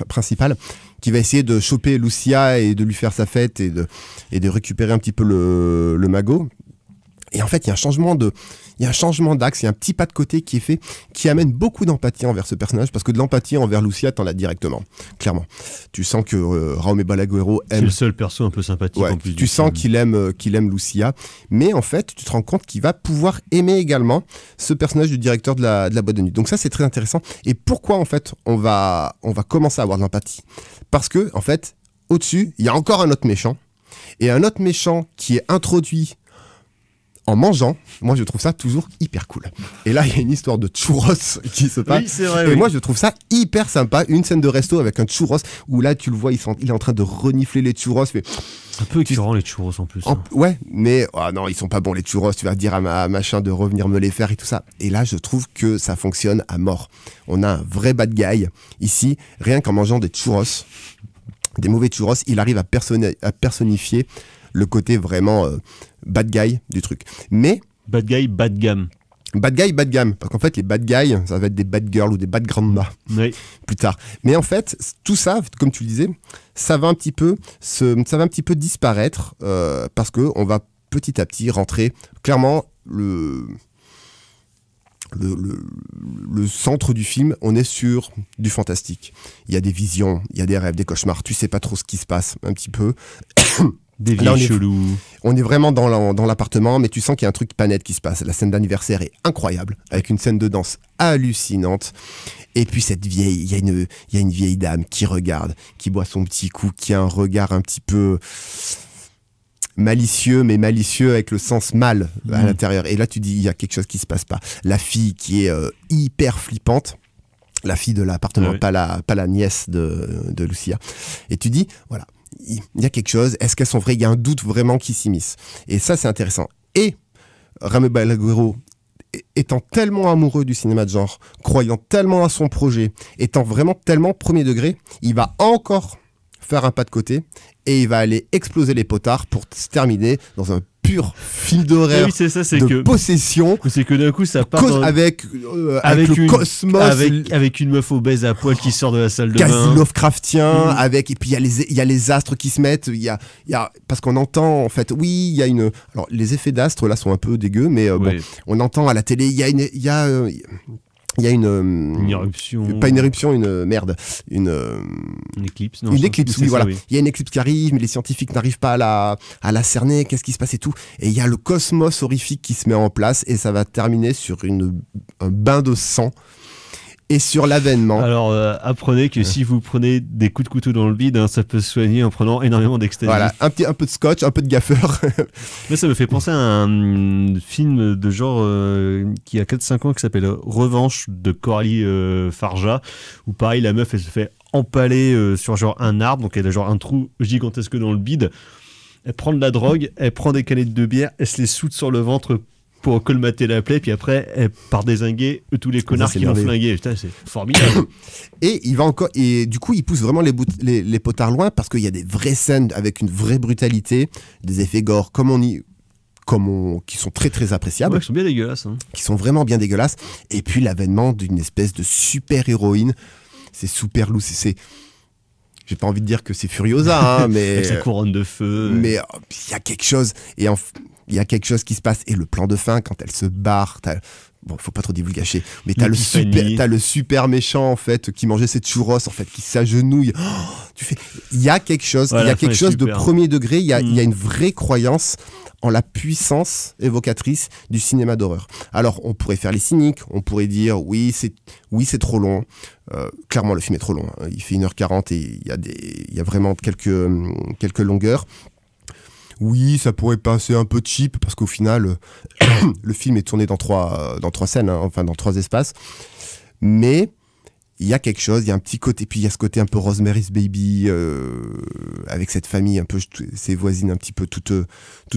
principal, qui va essayer de choper Lucia et de lui faire sa fête et de récupérer un petit peu le magot. Et en fait, il y a un changement d'axe, il y a un petit pas de côté qui est fait, qui amène beaucoup d'empathie envers ce personnage, parce que de l'empathie envers Lucia, t'en as directement, clairement. Tu sens que Raume Balagoro aime... C'est le seul perso un peu sympathique en plus. Tu sens qu'il aime Lucia, mais en fait, tu te rends compte qu'il va pouvoir aimer également ce personnage du directeur de la boîte de nuit. Donc ça, c'est très intéressant. Et pourquoi, en fait, on va commencer à avoir de l'empathie ? Parce que, en fait, au-dessus, il y a encore un autre méchant, et un autre méchant qui est introduit en mangeant. Moi je trouve ça toujours hyper cool. Et là il y a une histoire de churros qui se passe. Oui, c'est vrai, et moi je trouve ça hyper sympa, une scène de resto avec un churros où là tu le vois, il est en train de renifler les churros. Mais un peu écœurant les churros en plus. Ouais, mais non, ils sont pas bons les churros, tu vas dire à machin de revenir me les faire et tout ça. Et là je trouve que ça fonctionne à mort. On a un vrai bad guy ici, rien qu'en mangeant des churros, des mauvais churros, il arrive à personnifier le côté vraiment bad guy du truc. Mais... Bad guy, bad gamme. Bad guy, bad gamme. Parce qu'en fait, les bad guys, ça va être des bad girls ou des bad grandma. Oui. Plus tard. Mais en fait, tout ça, comme tu le disais, ça va un petit peu disparaître parce qu'on va petit à petit rentrer. Clairement, le centre du film, on est sur du fantastique. Il y a des visions, il y a des rêves, des cauchemars. Tu sais pas trop ce qui se passe, un petit peu. Des Là, vieilles chelous. On est vraiment dans l'appartement, mais tu sens qu'il y a un truc pas net qui se passe. La scène d'anniversaire est incroyable, avec une scène de danse hallucinante. Et puis cette vieille, il y a une vieille dame qui regarde, qui boit son petit coup, qui a un regard un petit peu malicieux, mais malicieux avec le sens mal à l'intérieur. Et là, tu dis, il y a quelque chose qui se passe pas. La fille qui est hyper flippante, la fille de l'appartement, pas la nièce de Lucia. Et tu dis, voilà, il y a quelque chose, est-ce qu'elles sont vraies? Il y a un doute vraiment qui s'immisce. Et ça, c'est intéressant. Et Ramé Balagueró, étant tellement amoureux du cinéma de genre, croyant tellement à son projet, étant vraiment tellement premier degré, il va encore faire un pas de côté et il va aller exploser les potards pour se terminer dans un pur film d'horreur possession. C'est que d'un coup ça part avec le cosmos, avec une meuf obèse à poil qui sort de la salle de bain, quasi Lovecraftien, et puis il y a les astres qui se mettent, il y a parce qu'on entend en fait, il y a une, alors les effets d'astres là sont un peu dégueux, mais bon, on entend à la télé, il y a une éruption, pas une éruption, une éclipse, non, une éclipse, oui, voilà. Il y a une éclipse qui arrive, mais les scientifiques n'arrivent pas à la cerner, qu'est-ce qui se passe et tout, et il y a le cosmos horrifique qui se met en place, et ça va terminer sur un bain de sang et sur l'avènement. Alors apprenez que si vous prenez des coups de couteau dans le bide, ça peut se soigner en prenant énormément d'ecstasy. Voilà, un peu de scotch, un peu de gaffeur. Mais ça me fait penser à un film de genre qui a 4-5 ans qui s'appelle Revanche de Coralie Farja, où pareil la meuf elle se fait empaler sur genre un arbre, donc elle a genre un trou gigantesque dans le bide, elle prend de la drogue, elle prend des canettes de bière, elle se les soude sur le ventre pour colmater la plaie, puis après elle part dézinguer tous les connards qui l'ont flingué. Putain, c'est formidable. Et du coup il pousse vraiment les potards loin, parce qu'il y a des vraies scènes avec une vraie brutalité, des effets gore qui sont très très appréciables, qui sont bien dégueulasses, qui sont vraiment bien dégueulasses, et puis l'avènement d'une espèce de super héroïne. C'est super lourd, j'ai pas envie de dire que c'est Furiosa, mais avec sa couronne de feu, mais il y a quelque chose, et il y a quelque chose qui se passe, et le plan de fin quand elle se barre, bon, faut pas trop divulgacher, mais t'as le super méchant en fait qui mangeait ses churros en fait, qui s'agenouille. Il y a quelque chose, de premier degré, il y a une vraie croyance en la puissance évocatrice du cinéma d'horreur. Alors on pourrait faire les cyniques, on pourrait dire oui c'est trop long. Clairement le film est trop long, hein. Il fait 1h40 et il y a vraiment quelques longueurs. Oui, ça pourrait passer un peu cheap, parce qu'au final, le film est tourné dans trois scènes, hein, enfin dans 3 espaces. Mais il y a quelque chose, il y a un petit côté, puis il y a ce côté un peu Rosemary's Baby, avec cette famille un peu, ses voisines un petit peu toutes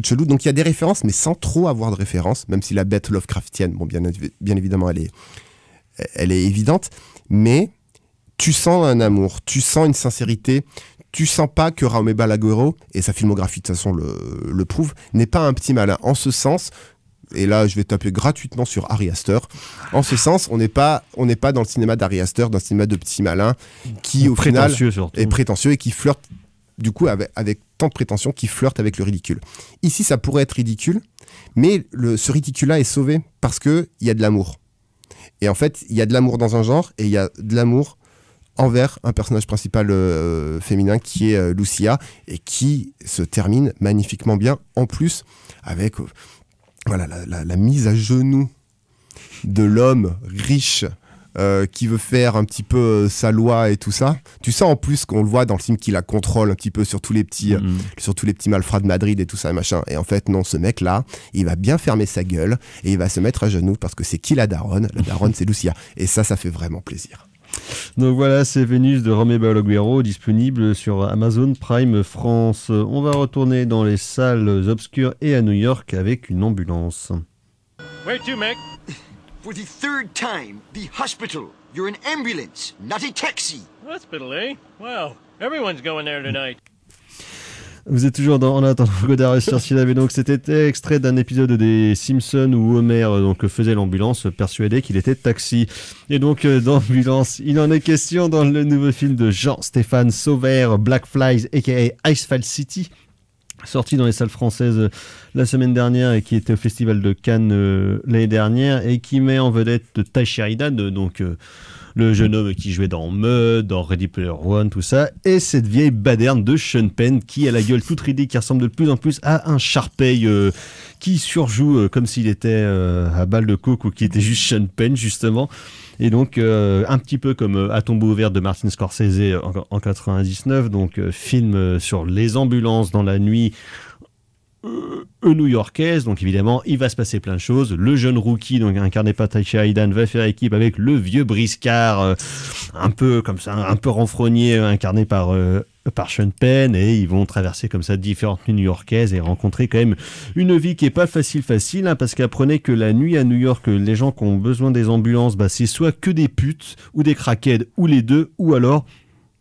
cheloues. Donc il y a des références, mais sans trop avoir de références, même si la bête Lovecraftienne, bon, bien évidemment, elle est évidente. Mais tu sens un amour, tu sens une sincérité. Tu sens pas que Ramé Balagueró, et sa filmographie de toute façon le prouve, n'est pas un petit malin. En ce sens, et là je vais taper gratuitement sur Ari Aster, en ce sens on n'est pas dans le cinéma d'Ari Aster, dans le cinéma de petits malins, qui au final est prétentieux et qui flirte du coup avec tant de prétention, qui flirte avec le ridicule. Ici ça pourrait être ridicule, mais ce ridicule-là est sauvé parce qu'il y a de l'amour. Et en fait il y a de l'amour dans un genre, et il y a de l'amour envers un personnage principal féminin qui est Lucia, et qui se termine magnifiquement bien, en plus avec la mise à genoux de l'homme riche qui veut faire un petit peu sa loi et tout ça. Tu sens en plus qu'on le voit dans le film qu'il la contrôle un petit peu sur tous les petits malfrats de Madrid et tout ça et machin. Et en fait non, ce mec là il va bien fermer sa gueule et il va se mettre à genoux, parce que c'est qui la daronne? La daronne c'est Lucia, et ça fait vraiment plaisir. Donc voilà, c'est Vénus de Ramé Balagueró, disponible sur Amazon Prime France. On va retourner dans les salles obscures et à New York avec une ambulance. Where to, mec? For the 3rd time, the hospital. You're an ambulance, not a taxi. Hospital, eh? Wow, everyone's going there tonight. Vous êtes toujours En attendant Godard sur Cinéma, et donc c'était extrait d'un épisode des Simpsons où Homer faisait l'ambulance, persuadé qu'il était taxi. Et donc d'ambulance, il en est question dans le nouveau film de Jean-Stéphane Sauvert, Black Flies aka Icefall City, sorti dans les salles françaises la semaine dernière et qui était au Festival de Cannes l'année dernière et qui met en vedette Ty Sheridan, donc le jeune homme qui jouait dans Mud, dans Ready Player One, tout ça, et cette vieille baderne de Sean Penn qui a la gueule toute ridée, qui ressemble de plus en plus à un Sharpay qui surjoue comme s'il était à balle de coke ou qui était juste Sean Penn justement. Et donc un petit peu comme À tombeau ouvert de Martin Scorsese en 99, donc film sur les ambulances dans la nuit new-yorkaise. Donc évidemment il va se passer plein de choses. Le jeune rookie, donc incarné par Ty Sheridan, va faire équipe avec le vieux briscard un peu comme ça, un peu renfrogné, incarné par Sean Penn, et ils vont traverser comme ça différentes nuits new-yorkaises et rencontrer quand même une vie qui est pas facile hein, parce qu'apprenez que la nuit à New York, les gens qui ont besoin des ambulances, c'est soit que des putes ou des crackheads ou les deux, ou alors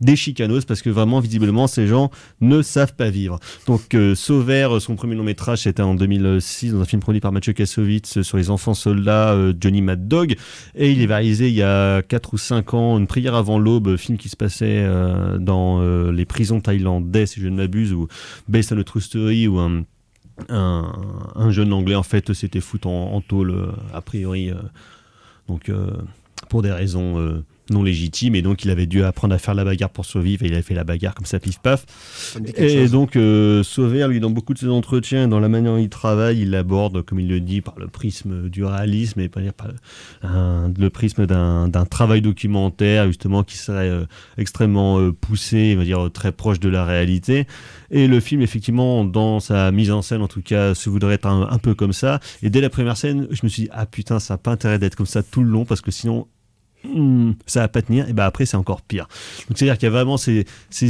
des chicanos, parce que vraiment visiblement ces gens ne savent pas vivre. Donc Sauvert, son premier long métrage, c'était en 2006 dans un film produit par Mathieu Kassovitz sur les enfants soldats, Johnny Mad Dog, et il est réalisé il y a 4 ou 5 ans, Une prière avant l'aube, film qui se passait dans les prisons thaïlandais si je ne m'abuse, ou Based on a True Story, où un jeune anglais en fait s'était foutu en tôle a priori donc pour des raisons non légitime, et donc il avait dû apprendre à faire la bagarre pour survivre, et il avait fait la bagarre comme ça, pif paf. Et donc Sauvert, lui, dans beaucoup de ses entretiens, dans la manière dont il travaille, il aborde, comme il le dit, par le prisme du réalisme et par le prisme d'un travail documentaire justement qui serait extrêmement poussé, on va dire très proche de la réalité. Et le film, effectivement, dans sa mise en scène en tout cas, se voudrait être un peu comme ça. Et dès la première scène, je me suis dit ah putain, ça n'a pas intérêt d'être comme ça tout le long, parce que sinon ça va pas tenir, et après c'est encore pire. Donc c'est à dire qu'il y a vraiment ces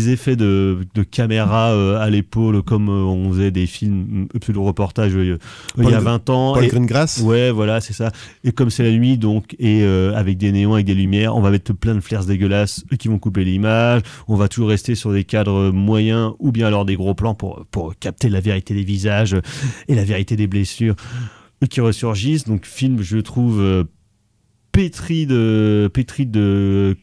effets de caméra à l'épaule, comme on faisait des films pseudo-reportages il y a 20 ans. Paul Greengrass. Ouais, voilà, c'est ça. Et comme c'est la nuit, donc, et avec des néons, avec des lumières, on va mettre plein de flares dégueulasses qui vont couper l'image. On va toujours rester sur des cadres moyens ou bien alors des gros plans pour capter la vérité des visages et la vérité des blessures qui ressurgissent. Donc film, je trouve pétri de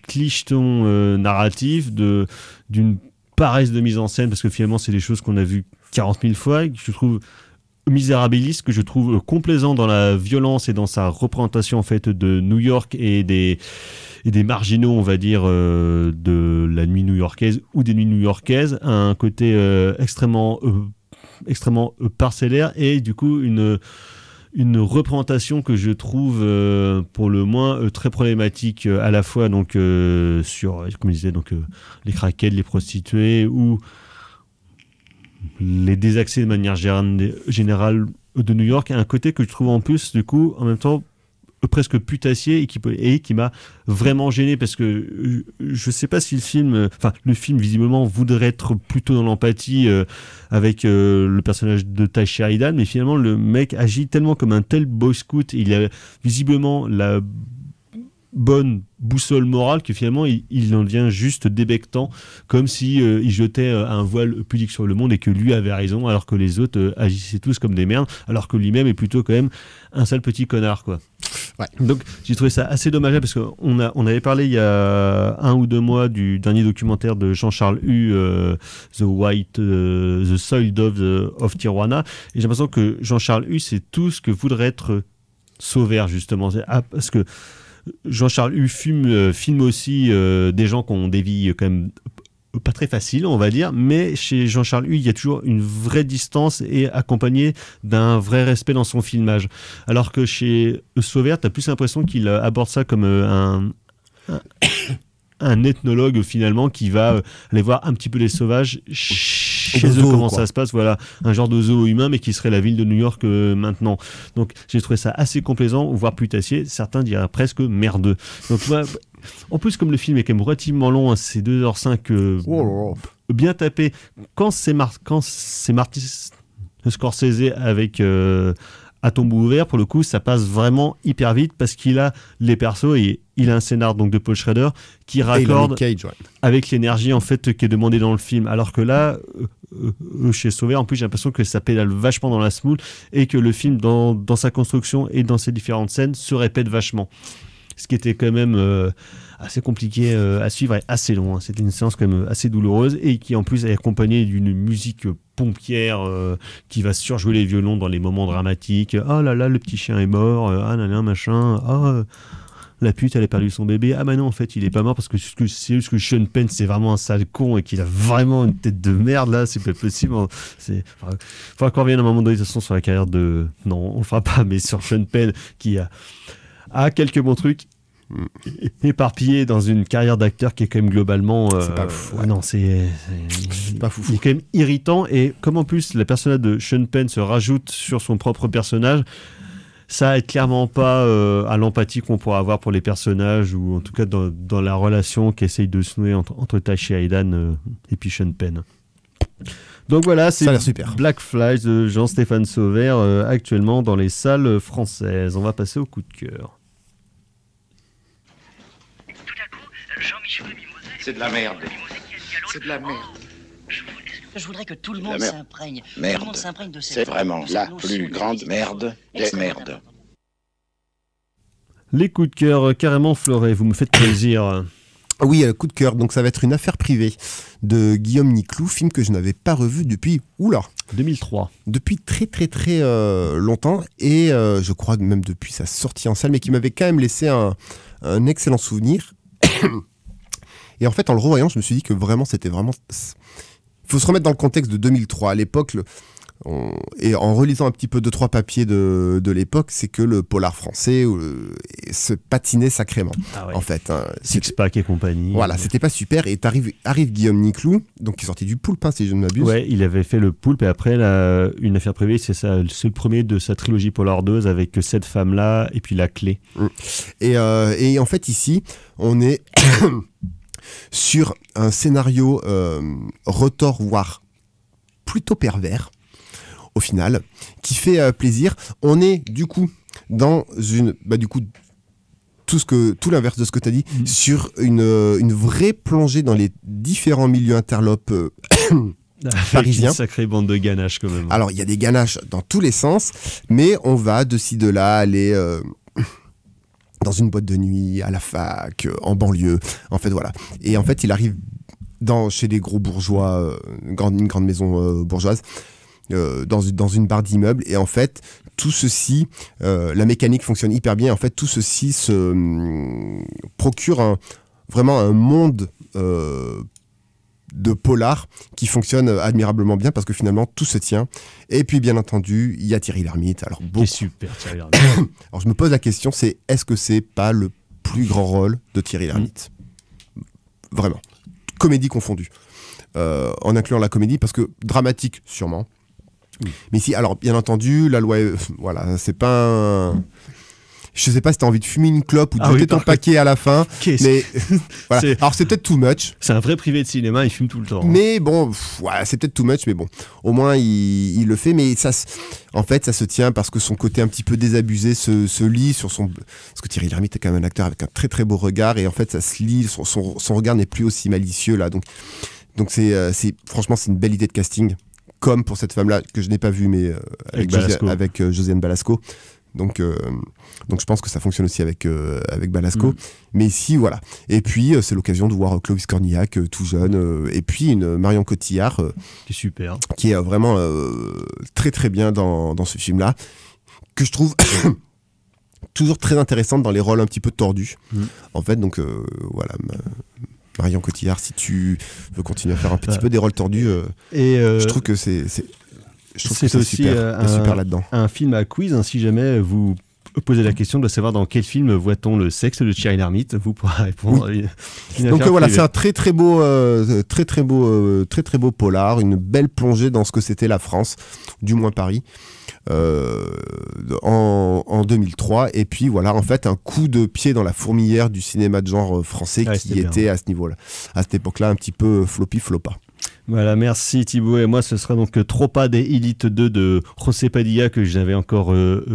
clichetons narratifs, d'une paresse de mise en scène, parce que finalement c'est des choses qu'on a vues 40 000 fois, que je trouve misérabiliste, que je trouve complaisant dans la violence et dans sa représentation en fait de New York et des marginaux, on va dire, de la nuit new-yorkaise ou des nuits new-yorkaises, un côté extrêmement parcellaire, et du coup une représentation que je trouve pour le moins très problématique, à la fois donc sur, comme je disais, donc les craquettes, les prostituées ou les désaxés de manière générale de New York, et un côté que je trouve en plus du coup en même temps presque putassier et qui m'a vraiment gêné, parce que je sais pas si le film visiblement voudrait être plutôt dans l'empathie avec le personnage de Ty Sheridan, mais finalement le mec agit tellement comme un tel boy scout, il a visiblement la bonne boussole morale que finalement il en devient juste débectant, comme si il jetait un voile pudique sur le monde et que lui avait raison, alors que les autres agissaient tous comme des merdes, alors que lui-même est plutôt quand même un sale petit connard, quoi. Ouais. Donc j'ai trouvé ça assez dommageable, parce qu'on avait parlé il y a 1 ou 2 mois du dernier documentaire de Jean-Charles Hue, The Soil Dove of Tijuana, et j'ai l'impression que Jean-Charles Hue c'est tout ce que voudrait être Sauvert justement, parce que Jean-Charles Hue filme aussi des gens qui ont des vies quand même pas très faciles, on va dire, mais chez Jean-Charles Hue, il y a toujours une vraie distance et accompagné d'un vrai respect dans son filmage. Alors que chez Sauvert, tu as plus l'impression qu'il aborde ça comme un ethnologue finalement, qui va aller voir un petit peu les sauvages chez eux, comment ça se passe, voilà, un genre de zoo humain, mais qui serait la ville de New York maintenant. Donc j'ai trouvé ça assez complaisant, voire putassier, certains diraient presque merdeux. Donc moi, en plus comme le film est quand même relativement long, hein, c'est 2h05 bien tapé, quand c'est Martin Scorsese avec À tombeau ouvert, pour le coup ça passe vraiment hyper vite, parce qu'il a les persos et il a un scénar donc de Paul Schrader qui raccorde avec l'énergie en fait qui est demandée dans le film, alors que là chez Sauvé, en plus j'ai l'impression que ça pédale vachement dans la smoule, et que le film dans sa construction et dans ses différentes scènes se répète vachement. ce qui était quand même assez compliqué à suivre et assez long. Hein. C'était une séance quand même assez douloureuse et qui en plus est accompagnée d'une musique pompière qui va surjouer les violons dans les moments dramatiques. Ah là là, le petit chien est mort, ah là là, machin, la pute elle a perdu son bébé, ah bah non en fait il est pas mort parce que c'est juste que Sean Penn c'est vraiment un sale con et qu'il a vraiment une tête de merde là, c'est pas possible. Faudra qu'on revienne à un moment donné de toute façon sur la carrière de... Non on le fera pas, mais sur Sean Penn qui a quelques bons trucs éparpillé dans une carrière d'acteur qui est quand même globalement c'est pas fou, ouais. Non c'est pas fou. Il est quand même irritant et comme en plus le personnage de Sean Penn se rajoute sur son propre personnage, ça aide clairement pas à l'empathie qu'on pourra avoir pour les personnages ou en tout cas dans la relation qu'essaye de se nouer entre Tashi Aidan et puis Sean Penn. Donc voilà, c'est Black Flies de Jean-Stéphane Sauvert actuellement dans les salles françaises. On va passer au coup de cœur. C'est de la merde. C'est de la merde. Je voudrais que tout le monde s'imprègne. Merde. Tout le monde s'imprègne de cette... C'est vraiment la plus grande merde des merdes. Les coups de cœur carrément fleurés, vous me faites plaisir. Oui, coup de cœur, donc ça va être Une affaire privée de Guillaume Niclou, film que je n'avais pas revu depuis, 2003. Depuis très très très longtemps, et je crois même depuis sa sortie en salle, mais qui m'avait quand même laissé un excellent souvenir. Et en fait, en le revoyant, je me suis dit que vraiment, c'était vraiment... Il faut se remettre dans le contexte de 2003. À l'époque, et en relisant un petit peu 2-3 papiers de l'époque, c'est que le polar français se patinait sacrément. Ah ouais. En fait, hein, Six-Pack et compagnie. Voilà, c'était pas super. Et arrive Guillaume Niclou, donc qui est sorti du Poulpe, hein, si je ne m'abuse. Ouais, il avait fait le Poulpe et après Une affaire privée, c'est le premier de sa trilogie polardeuse avec cette femme-là et puis La Clé. Et en fait, ici, on est sur un scénario retorroir plutôt pervers, au final, qui fait plaisir. On est du coup dans une... tout l'inverse de ce que tu as dit, sur une vraie plongée dans les différents milieux interlopes parisiens. Une sacrée bande de ganaches quand même. Alors, il y a des ganaches dans tous les sens, mais on va de ci, de là, aller... dans une boîte de nuit, à la fac, en banlieue, en fait, voilà. Et en fait, il arrive chez des gros bourgeois, une grande maison bourgeoise, dans une barre d'immeuble, et en fait, tout ceci, la mécanique fonctionne hyper bien, en fait, tout ceci se procure vraiment un monde de polar qui fonctionne admirablement bien parce que finalement tout se tient. Et puis bien entendu il y a Thierry Lhermitte. Alors c'est super Thierry Lhermitte. Alors je me pose la question, est-ce que c'est pas le plus grand rôle de Thierry Lhermitte? Vraiment, comédie confondue, en incluant la comédie, parce que dramatique sûrement. Mais ici, alors bien entendu la loi voilà, c'est pas je sais pas si t'as envie de fumer une clope ou de jeter ton paquet à la fin, mais voilà. Alors c'est peut-être too much. C'est un vrai privé de cinéma, il fume tout le temps. Mais bon, voilà, c'est peut-être too much, mais bon, au moins il le fait. Mais ça, en fait, ça se tient parce que son côté un petit peu désabusé se lit sur son... Parce que Thierry Lhermitte est quand même un acteur avec un très très beau regard, et en fait ça se lit, son regard n'est plus aussi malicieux là. Donc franchement c'est une belle idée de casting, comme pour cette femme-là que je n'ai pas vue, mais avec Josiane Balasco. Donc je pense que ça fonctionne aussi avec Balasco. Mais ici, voilà. Et puis, c'est l'occasion de voir Clovis Cornillac tout jeune. Et puis, une Marion Cotillard. Qui est super. Qui est vraiment très très bien dans ce film-là. Que je trouve toujours très intéressante dans les rôles un petit peu tordus. En fait, donc voilà. Marion Cotillard, si tu veux continuer à faire un petit peu des rôles tordus, je trouve que c'est aussi super là-dedans. Un film à quiz, hein, si jamais vous posez la question de savoir dans quel film voit-on le sexe de Thierry Lhermitte, vous pourrez répondre. Oui. Donc voilà, c'est un très très beau polar, une belle plongée dans ce que c'était la France, du moins Paris, en 2003. Et puis voilà, en fait, un coup de pied dans la fourmilière du cinéma de genre français qui était à ce niveau-là, à cette époque-là, un petit peu floppy-floppa. Voilà, merci Thibaut. Et moi, ce sera donc Tropa de Elite 2 de José Padilla, que je n'avais encore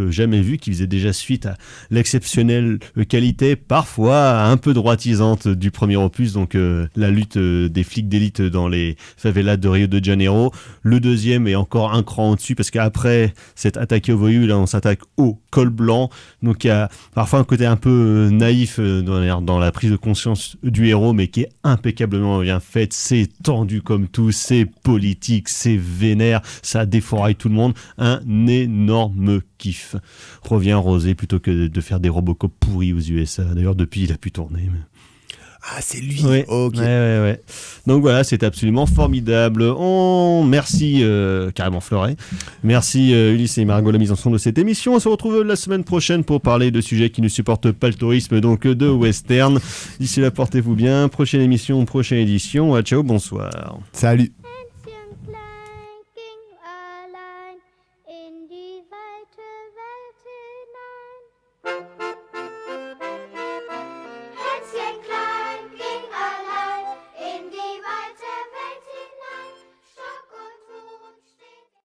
jamais vu, qui faisait déjà suite à l'exceptionnelle qualité, parfois un peu droitisante, du premier opus, donc la lutte des flics d'élite dans les favelas de Rio de Janeiro. Le deuxième est encore un cran au-dessus, parce qu'après s'être attaqué au voyou, là on s'attaque au col blanc. Donc il y a parfois un côté un peu naïf dans la prise de conscience du héros, mais qui est impeccablement bien faite. C'est tendu comme tout, c'est politique, c'est vénère, ça défouraille tout le monde. Un énorme kiff. Revient Rosé plutôt que de faire des Robocop pourris aux USA. D'ailleurs, depuis, il a pu tourner. Mais... Ah, c'est lui. Oui. Ok. Ouais. Donc voilà, c'est absolument formidable. Merci carrément Fleuret. Merci Ulysse et Margot la mise en son de cette émission. On se retrouve la semaine prochaine pour parler de sujets qui ne supportent pas le tourisme, donc de western. D'ici là, portez-vous bien. Prochaine émission, prochaine édition. Ciao, bonsoir. Salut.